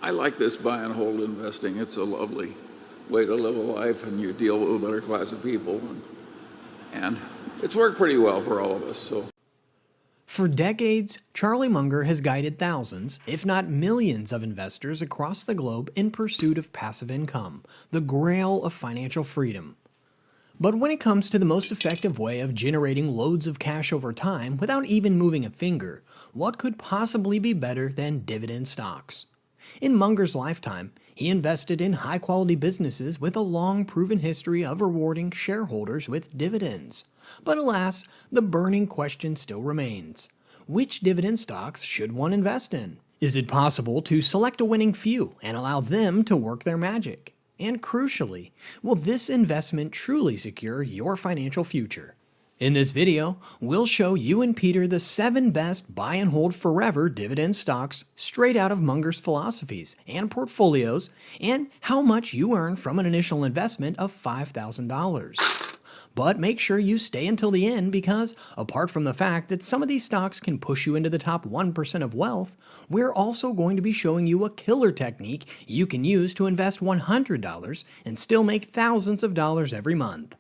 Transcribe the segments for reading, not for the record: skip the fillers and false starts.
I like this buy and hold investing. It's a lovely way to live a life, and you deal with a better class of people. And it's worked pretty well for all of us. So, for decades, Charlie Munger has guided thousands, if not millions, of investors across the globe in pursuit of passive income, the grail of financial freedom. But when it comes to the most effective way of generating loads of cash over time without even moving a finger, what could possibly be better than dividend stocks? In Munger's lifetime, he invested in high-quality businesses with a long-proven history of rewarding shareholders with dividends. But alas, the burning question still remains. Which dividend stocks should one invest in? Is it possible to select a winning few and allow them to work their magic? And crucially, will this investment truly secure your financial future? In this video, we'll show you and Peter the 7 best buy and hold forever dividend stocks straight out of Munger's philosophies and portfolios, and how much you earn from an initial investment of $5,000. But make sure you stay until the end because, apart from the fact that some of these stocks can push you into the top 1% of wealth, we're also going to be showing you a killer technique you can use to invest $100 and still make thousands of dollars every month.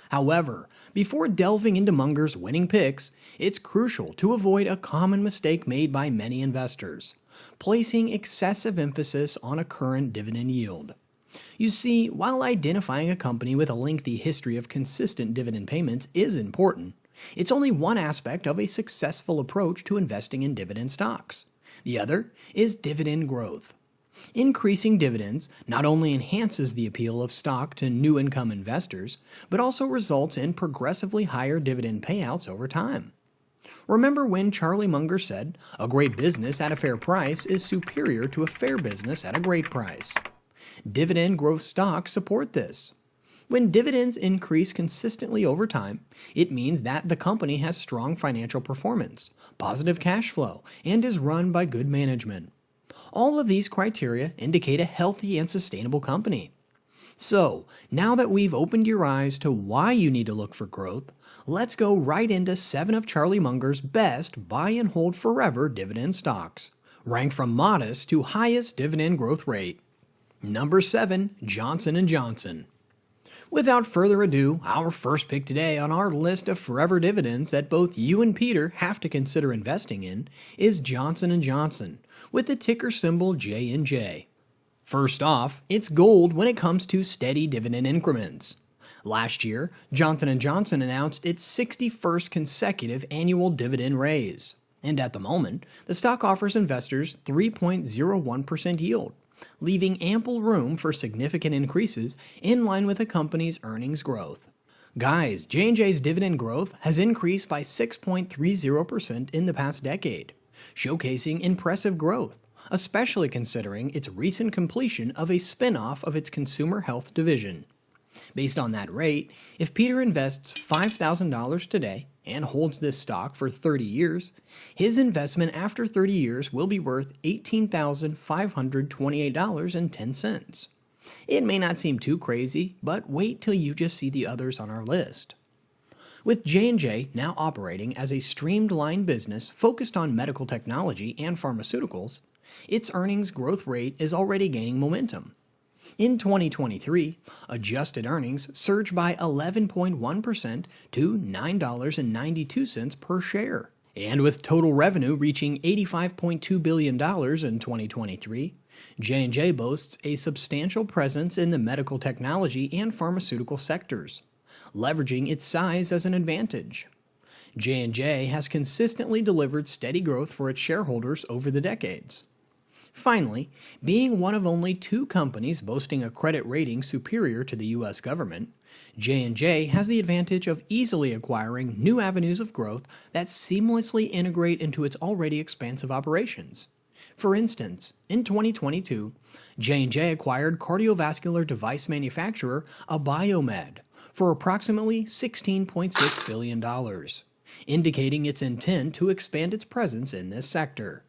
However, before delving into Munger's winning picks, it's crucial to avoid a common mistake made by many investors: placing excessive emphasis on a current dividend yield. You see, while identifying a company with a lengthy history of consistent dividend payments is important, it's only one aspect of a successful approach to investing in dividend stocks. The other is dividend growth. Increasing dividends not only enhances the appeal of stock to new income investors, but also results in progressively higher dividend payouts over time. Remember when Charlie Munger said, "A great business at a fair price is superior to a fair business at a great price." Dividend growth stocks support this. When dividends increase consistently over time, it means that the company has strong financial performance, positive cash flow, and is run by good management. All of these criteria indicate a healthy and sustainable company. So, now that we've opened your eyes to why you need to look for growth, let's go right into 7 of Charlie Munger's best buy and hold forever dividend stocks, ranked from modest to highest dividend growth rate. Number 7, Johnson & Johnson. Without further ado, our first pick today on our list of forever dividends that both you and Peter have to consider investing in is Johnson & Johnson, with the ticker symbol J&J. First off, it's gold when it comes to steady dividend increments. Last year, Johnson & Johnson announced its 61st consecutive annual dividend raise, and at the moment, the stock offers investors 3.01% yield, leaving ample room for significant increases in line with the company's earnings growth. Guys, J&J's dividend growth has increased by 6.30% in the past decade, showcasing impressive growth, especially considering its recent completion of a spin-off of its consumer health division. Based on that rate, if Peter invests $5,000 today and holds this stock for 30 years, his investment after 30 years will be worth $18,528.10. It may not seem too crazy, but wait till you just see the others on our list. With J&J now operating as a streamlined business focused on medical technology and pharmaceuticals, its earnings growth rate is already gaining momentum. In 2023, adjusted earnings surged by 11.1% to $9.92 per share. And with total revenue reaching $85.2 billion in 2023, J&J boasts a substantial presence in the medical technology and pharmaceutical sectors, leveraging its size as an advantage. J&J has consistently delivered steady growth for its shareholders over the decades. Finally, being one of only 2 companies boasting a credit rating superior to the U.S. government, J&J has the advantage of easily acquiring new avenues of growth that seamlessly integrate into its already expansive operations. For instance, in 2022, J&J acquired cardiovascular device manufacturer Abbvie for approximately $16.6 billion, indicating its intent to expand its presence in this sector.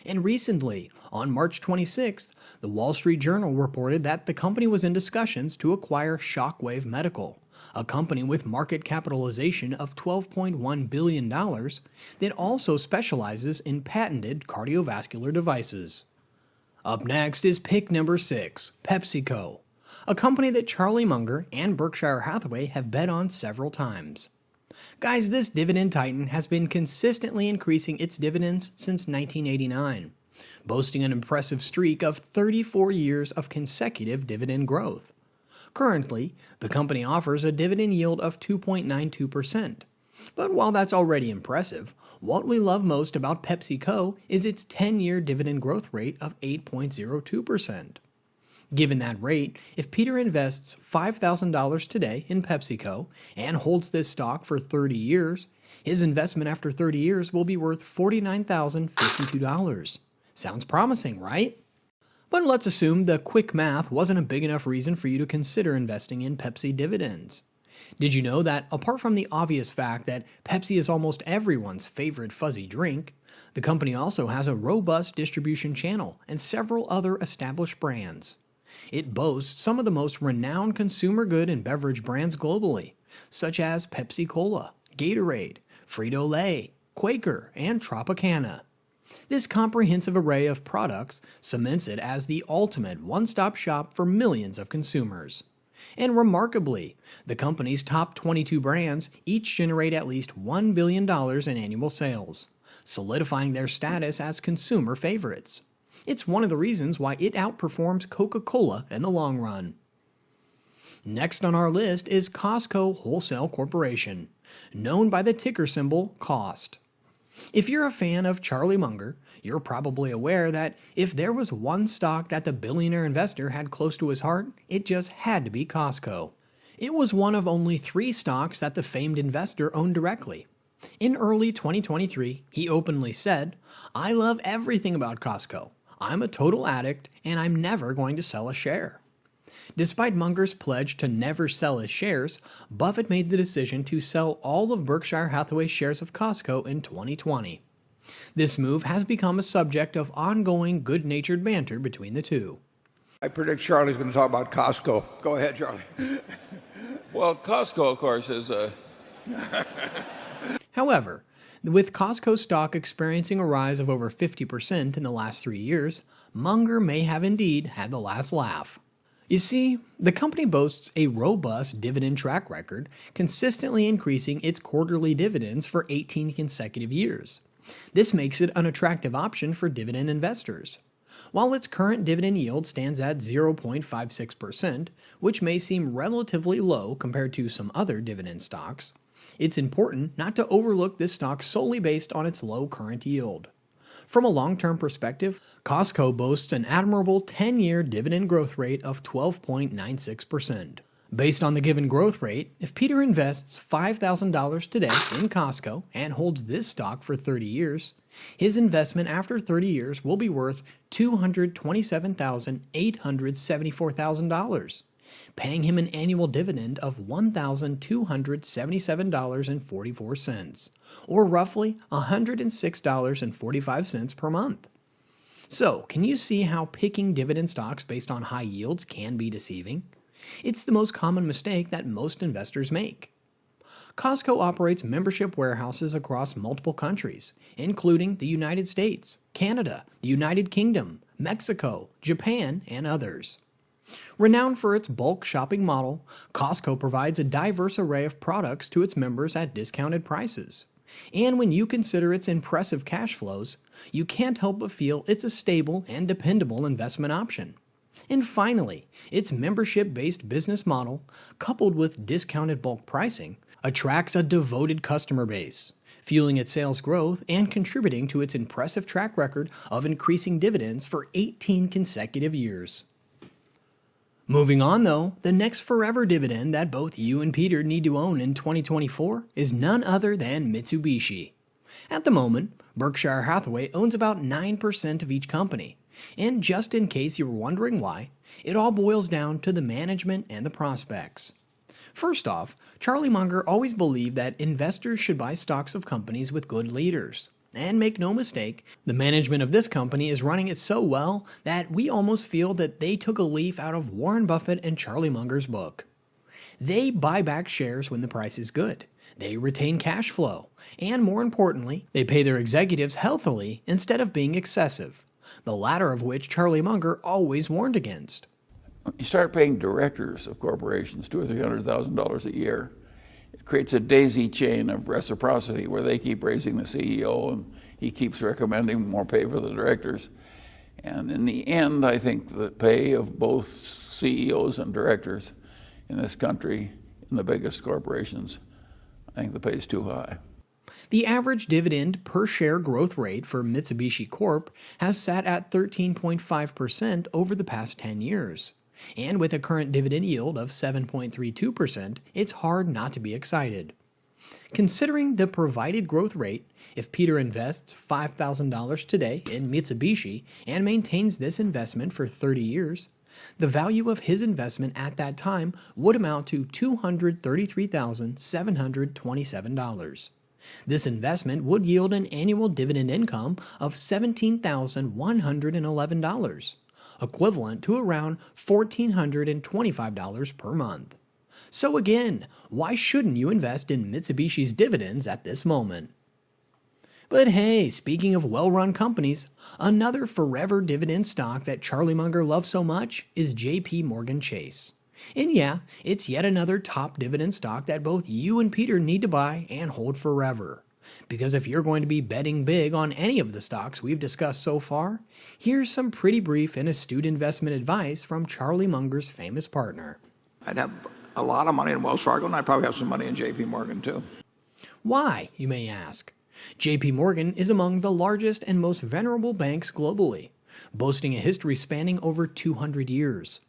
And recently, on March 26th, the Wall Street Journal reported that the company was in discussions to acquire Shockwave Medical, a company with market capitalization of $12.1 billion that also specializes in patented cardiovascular devices. Up next is pick number 6, PepsiCo, a company that Charlie Munger and Berkshire Hathaway have bet on several times. Guys, this dividend titan has been consistently increasing its dividends since 1989, boasting an impressive streak of 34 years of consecutive dividend growth. Currently, the company offers a dividend yield of 2.92%. But while that's already impressive, what we love most about PepsiCo is its 10-year dividend growth rate of 8.02%. Given that rate, if Peter invests $5,000 today in PepsiCo and holds this stock for 30 years, his investment after 30 years will be worth $49,052. Sounds promising, right? But let's assume the quick math wasn't a big enough reason for you to consider investing in Pepsi dividends. Did you know that apart from the obvious fact that Pepsi is almost everyone's favorite fuzzy drink, the company also has a robust distribution channel and several other established brands? It boasts some of the most renowned consumer good and beverage brands globally, such as Pepsi Cola, Gatorade, Frito-Lay, Quaker, and Tropicana. This comprehensive array of products cements it as the ultimate one-stop shop for millions of consumers. And remarkably, the company's top 22 brands each generate at least $1 billion in annual sales, solidifying their status as consumer favorites. It's one of the reasons why it outperforms Coca-Cola in the long run. Next on our list is Costco Wholesale Corporation, known by the ticker symbol COST. If you're a fan of Charlie Munger, you're probably aware that if there was one stock that the billionaire investor had close to his heart, it just had to be Costco. It was one of only 3 stocks that the famed investor owned directly. In early 2023, he openly said, "I love everything about Costco. I'm a total addict, and I'm never going to sell a share." Despite Munger's pledge to never sell his shares, Buffett made the decision to sell all of Berkshire Hathaway's shares of Costco in 2020. This move has become a subject of ongoing good-natured banter between the two. I predict Charlie's going to talk about Costco. Go ahead, Charlie. Well, Costco, of course, is a... However, with Costco stock experiencing a rise of over 50% in the last 3 years, Munger may have indeed had the last laugh. You see, the company boasts a robust dividend track record, consistently increasing its quarterly dividends for 18 consecutive years. This makes it an attractive option for dividend investors. While its current dividend yield stands at 0.56%, which may seem relatively low compared to some other dividend stocks, it's important not to overlook this stock solely based on its low current yield. From a long-term perspective, Costco boasts an admirable 10-year dividend growth rate of 12.96%. Based on the given growth rate, if Peter invests $5,000 today in Costco and holds this stock for 30 years, his investment after 30 years will be worth $227,874,000, paying him an annual dividend of $1,277.44, or roughly $106.45 per month. So, can you see how picking dividend stocks based on high yields can be deceiving? It's the most common mistake that most investors make. Costco operates membership warehouses across multiple countries, including the United States, Canada, the United Kingdom, Mexico, Japan, and others. Renowned for its bulk shopping model, Costco provides a diverse array of products to its members at discounted prices. And when you consider its impressive cash flows, you can't help but feel it's a stable and dependable investment option. And finally, its membership-based business model, coupled with discounted bulk pricing, attracts a devoted customer base, fueling its sales growth and contributing to its impressive track record of increasing dividends for 18 consecutive years. Moving on though, the next forever dividend that both you and Peter need to own in 2024 is none other than Mitsubishi. At the moment, Berkshire Hathaway owns about 9% of each company, and just in case you were wondering why, it all boils down to the management and the prospects. First off, Charlie Munger always believed that investors should buy stocks of companies with good leaders. And make no mistake, the management of this company is running it so well that we almost feel that they took a leaf out of Warren Buffett and Charlie Munger's book. They buy back shares when the price is good. They retain cash flow. And more importantly, they pay their executives healthily instead of being excessive. the latter of which Charlie Munger always warned against. You start paying directors of corporations $200,000 or $300,000 a year. It creates a daisy chain of reciprocity where they keep raising the CEO and he keeps recommending more pay for the directors. And in the end, I think the pay of both CEOs and directors in this country, in the biggest corporations, I think the pay is too high. The average dividend per share growth rate for Mitsubishi Corp has sat at 13.5% over the past 10 years. And with a current dividend yield of 7.32%, it's hard not to be excited. Considering the provided growth rate, if Peter invests $5,000 today in Mitsubishi and maintains this investment for 30 years, the value of his investment at that time would amount to $233,727. This investment would yield an annual dividend income of $17,111, equivalent to around $1,425 per month. So again, why shouldn't you invest in Mitsubishi's dividends at this moment? But hey, speaking of well-run companies, another forever dividend stock that Charlie Munger loves so much is J.P. Morgan Chase. And yeah, it's yet another top dividend stock that both you and Peter need to buy and hold forever. Because if you're going to be betting big on any of the stocks we've discussed so far, here's some pretty brief and astute investment advice from Charlie Munger's famous partner. I'd have a lot of money in Wells Fargo, and I'd probably have some money in J.P. Morgan, too. Why, you may ask? J.P. Morgan is among the largest and most venerable banks globally, boasting a history spanning over 200 years.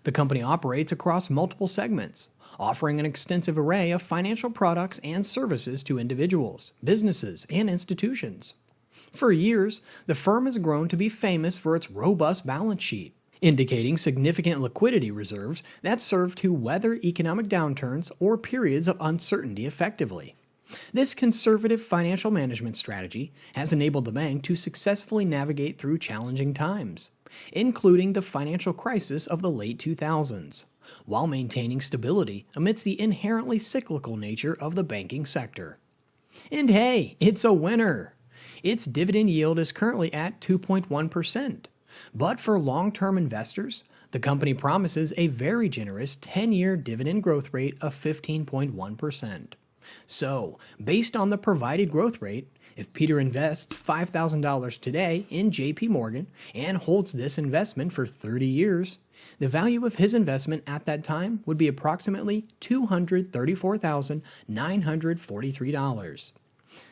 The company operates across multiple segments, offering an extensive array of financial products and services to individuals, businesses, and institutions. For years, the firm has grown to be famous for its robust balance sheet, indicating significant liquidity reserves that serve to weather economic downturns or periods of uncertainty effectively. This conservative financial management strategy has enabled the bank to successfully navigate through challenging times, including the financial crisis of the late 2000s, while maintaining stability amidst the inherently cyclical nature of the banking sector. And hey, it's a winner! Its dividend yield is currently at 2.1%, but for long-term investors, the company promises a very generous 10-year dividend growth rate of 15.1%. So, based on the provided growth rate, if Peter invests $5,000 today in J.P. Morgan and holds this investment for 30 years, the value of his investment at that time would be approximately $234,943.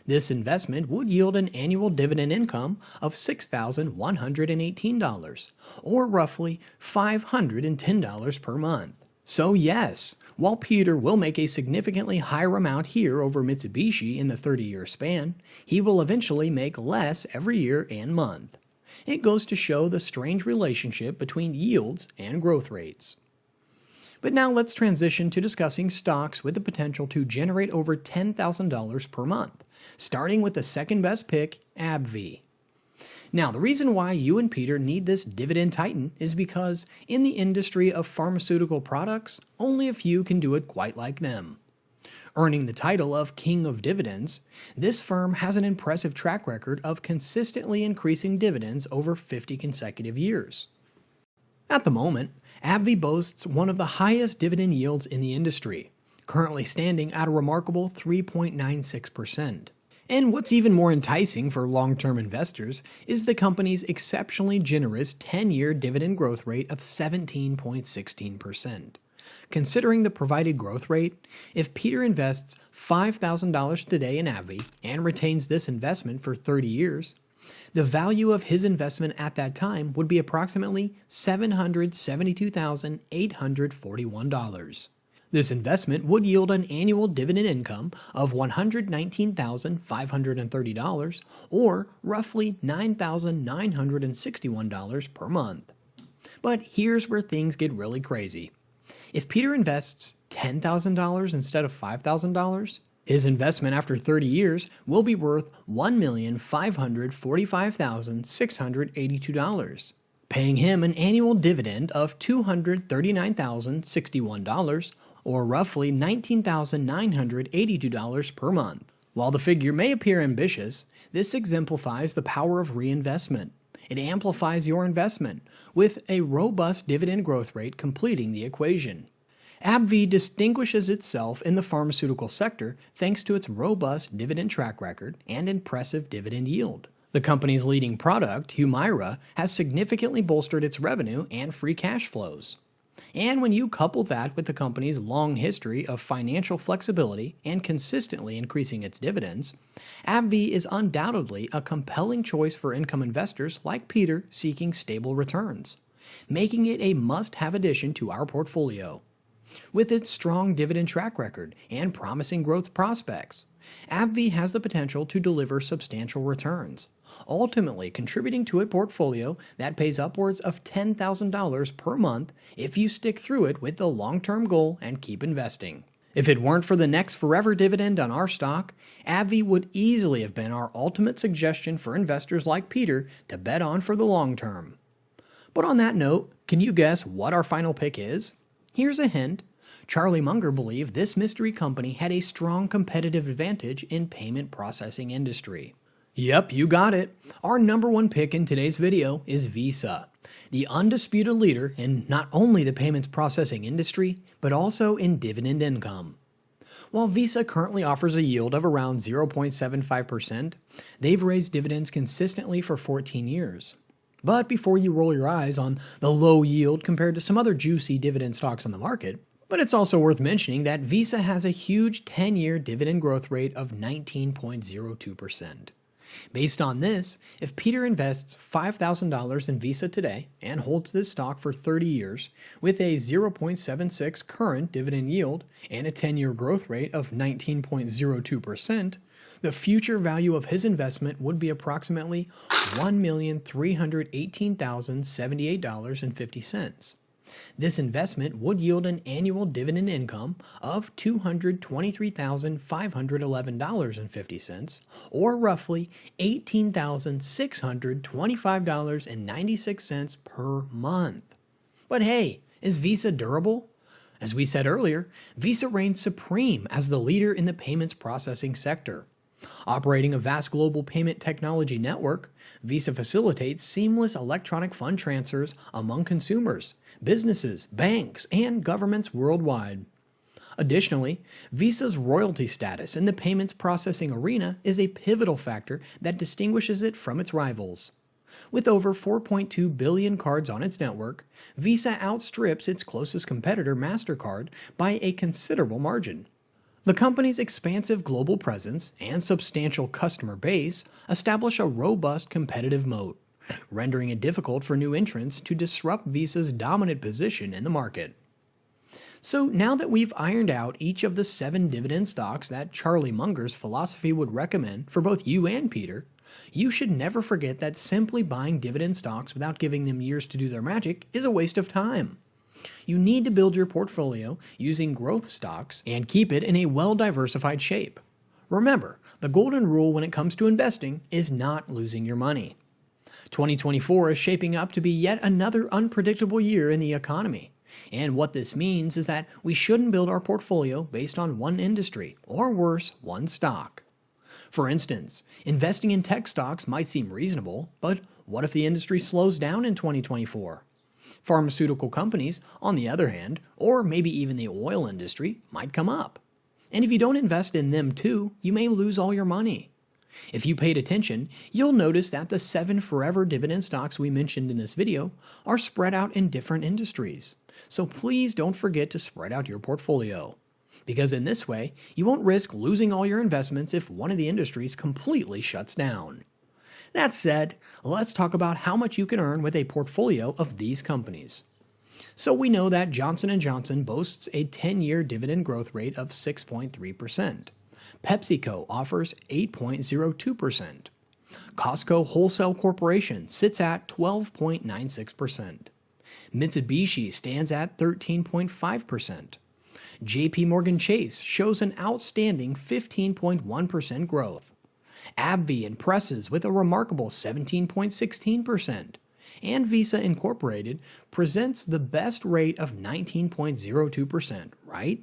This investment would yield an annual dividend income of $6,118, or roughly $510 per month. So yes, while Peter will make a significantly higher amount here over Mitsubishi in the 30-year span, he will eventually make less every year and month. It goes to show the strange relationship between yields and growth rates. But now let's transition to discussing stocks with the potential to generate over $10,000 per month, starting with the second best pick, Abbvie. Now, the reason why you and Peter need this dividend titan is because in the industry of pharmaceutical products, only a few can do it quite like them. Earning the title of King of Dividends, this firm has an impressive track record of consistently increasing dividends over 50 consecutive years. At the moment, Abbvie boasts one of the highest dividend yields in the industry, currently standing at a remarkable 3.96%. And what's even more enticing for long-term investors is the company's exceptionally generous 10-year dividend growth rate of 17.16%. Considering the provided growth rate, if Peter invests $5,000 today in Abbvie and retains this investment for 30 years, the value of his investment at that time would be approximately $772,841. This investment would yield an annual dividend income of $119,530, or roughly $9,961 per month. But here's where things get really crazy. If Peter invests $10,000 instead of $5,000, his investment after 30 years will be worth $1,545,682, paying him an annual dividend of $239,061, or roughly $19,982 per month. While the figure may appear ambitious, this exemplifies the power of reinvestment, It amplifies your investment, with a robust dividend growth rate completing the equation. Abbvie distinguishes itself in the pharmaceutical sector thanks to its robust dividend track record and impressive dividend yield. The company's leading product, Humira, has significantly bolstered its revenue and free cash flows. And when you couple that with the company's long history of financial flexibility and consistently increasing its dividends, Abbvie is undoubtedly a compelling choice for income investors like Peter seeking stable returns, making it a must-have addition to our portfolio. With its strong dividend track record and promising growth prospects, Abbvie has the potential to deliver substantial returns, ultimately contributing to a portfolio that pays upwards of $10,000 per month if you stick through it with the long-term goal and keep investing. If it weren't for the next forever dividend on our stock, Abbvie would easily have been our ultimate suggestion for investors like Peter to bet on for the long term. But on that note, can you guess what our final pick is? Here's a hint. Charlie Munger believed this mystery company had a strong competitive advantage in payment processing industry. Yep, you got it. Our number one pick in today's video is Visa, the undisputed leader in not only the payments processing industry, but also in dividend income. While Visa currently offers a yield of around 0.75%, they've raised dividends consistently for 14 years. But before you roll your eyes on the low yield compared to some other juicy dividend stocks on the market, but it's also worth mentioning that Visa has a huge 10-year dividend growth rate of 19.02%. Based on this, if Peter invests $5,000 in Visa today and holds this stock for 30 years with a 0.76 current dividend yield and a 10-year growth rate of 19.02%, the future value of his investment would be approximately $1,318,078.50. This investment would yield an annual dividend income of $223,511.50, or roughly $18,625.96 per month. But hey, is Visa durable? As we said earlier, Visa reigns supreme as the leader in the payments processing sector. Operating a vast global payment technology network, Visa facilitates seamless electronic fund transfers among consumers, businesses, banks, and governments worldwide. Additionally, Visa's royalty status in the payments processing arena is a pivotal factor that distinguishes it from its rivals. With over 4.2 billion cards on its network, Visa outstrips its closest competitor, MasterCard, by a considerable margin. The company's expansive global presence and substantial customer base establish a robust competitive moat, rendering it difficult for new entrants to disrupt Visa's dominant position in the market. So now that we've ironed out each of the 7 dividend stocks that Charlie Munger's philosophy would recommend for both you and Peter, you should never forget that simply buying dividend stocks without giving them years to do their magic is a waste of time. You need to build your portfolio using growth stocks and keep it in a well-diversified shape. Remember, the golden rule when it comes to investing is not losing your money. 2024 is shaping up to be yet another unpredictable year in the economy. And what this means is that we shouldn't build our portfolio based on one industry, or worse, one stock. For instance, investing in tech stocks might seem reasonable, but what if the industry slows down in 2024? Pharmaceutical companies, on the other hand, or maybe even the oil industry, might come up. And if you don't invest in them too, you may lose all your money. If you paid attention, you'll notice that the 7 forever dividend stocks we mentioned in this video are spread out in different industries. So please don't forget to spread out your portfolio, because in this way, you won't risk losing all your investments if one of the industries completely shuts down. That said, let's talk about how much you can earn with a portfolio of these companies. So we know that Johnson & Johnson boasts a 10-year dividend growth rate of 6.3%. PepsiCo offers 8.02%. Costco Wholesale Corporation sits at 12.96%. Mitsubishi stands at 13.5%. JP Morgan Chase shows an outstanding 15.1% growth. Abbvie impresses with a remarkable 17.16%. And Visa Incorporated presents the best rate of 19.02%, right?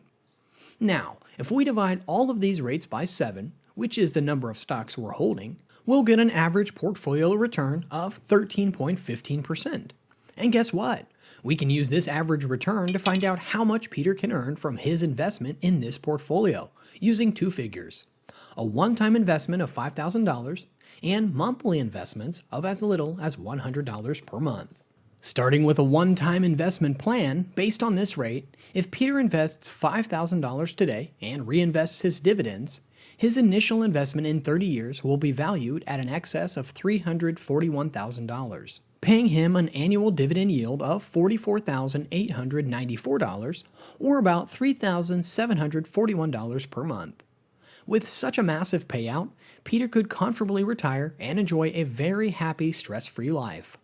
Now, if we divide all of these rates by 7, which is the number of stocks we're holding, we'll get an average portfolio return of 13.15%. And guess what? We can use this average return to find out how much Peter can earn from his investment in this portfolio, using two figures: a one-time investment of $5,000 and monthly investments of as little as $100 per month. Starting with a one-time investment plan, based on this rate, if Peter invests $5,000 today and reinvests his dividends, his initial investment in 30 years will be valued at an excess of $341,000, paying him an annual dividend yield of $44,894, or about $3,741 per month. With such a massive payout, Peter could comfortably retire and enjoy a very happy, stress-free life.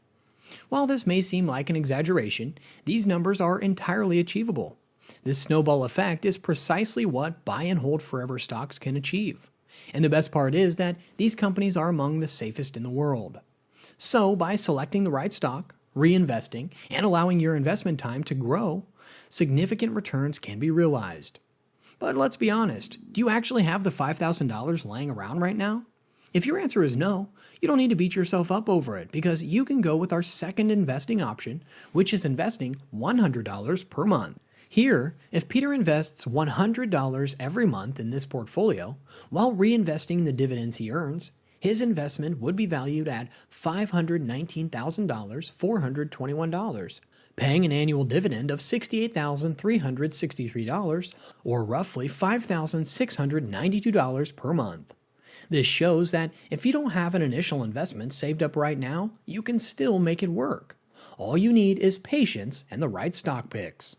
While this may seem like an exaggeration, these numbers are entirely achievable. This snowball effect is precisely what buy and hold forever stocks can achieve. And the best part is that these companies are among the safest in the world. So, by selecting the right stock, reinvesting, and allowing your investment time to grow, significant returns can be realized. But let's be honest, do you actually have the $5,000 laying around right now? If your answer is no, you don't need to beat yourself up over it, because you can go with our second investing option, which is investing $100 per month. Here, if Peter invests $100 every month in this portfolio, while reinvesting the dividends he earns, his investment would be valued at $519,421, paying an annual dividend of $68,363, or roughly $5,692 per month. This shows that if you don't have an initial investment saved up right now, you can still make it work. All you need is patience and the right stock picks.